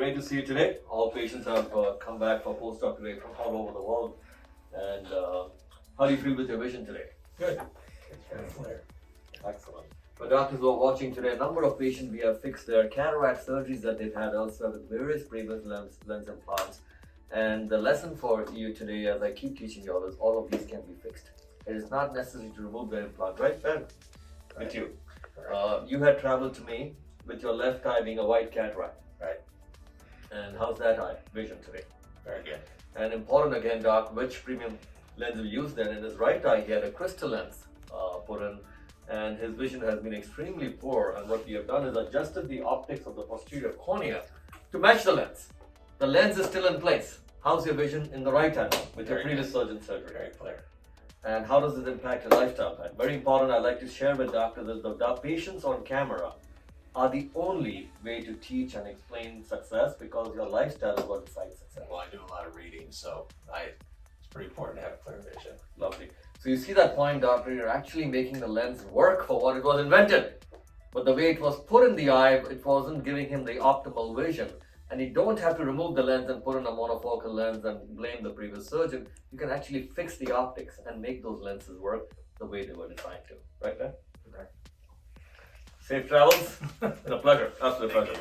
great to see you today. All patients have come back for post-op today from all over the world. And how do you feel with your vision today? Good. It's kind of flare. Excellent. For doctors who are watching today, a number of patients we have fixed their cataract surgeries that they've had elsewhere with various previous lens implants. And the lesson for you today, as I keep teaching you all, is all of these can be fixed. It is not necessary to remove the implant, right, Ben? Right. With you. You had traveled to me with your left eye being a white cataract. Right. And how's that eye vision today? Very good. And important again, doc, which premium lens we used then? In his right eye, he had a crystal lens put in, and his vision has been extremely poor. And what we have done is adjusted the optics of the posterior cornea to match the lens. The lens is still in place. How's your vision in the right eye with your previous surgeon surgery? Very clear. And how does this impact your lifestyle plan? Very important, I'd like to share with doctors that the patients on camera are the only way to teach and explain success, because your lifestyle is what decides success. Well, I do a lot of reading, so it's pretty important to have clear vision. Lovely. So you see that point, doctor, you're actually making the lens work for what it was invented. But the way it was put in the eye, it wasn't giving him the optimal vision. And you don't have to remove the lens and put in a monofocal lens and blame the previous surgeon. You can actually fix the optics and make those lenses work the way they were designed to. Right, Ben? Right. Safe travels. It's a pleasure. Absolute pleasure.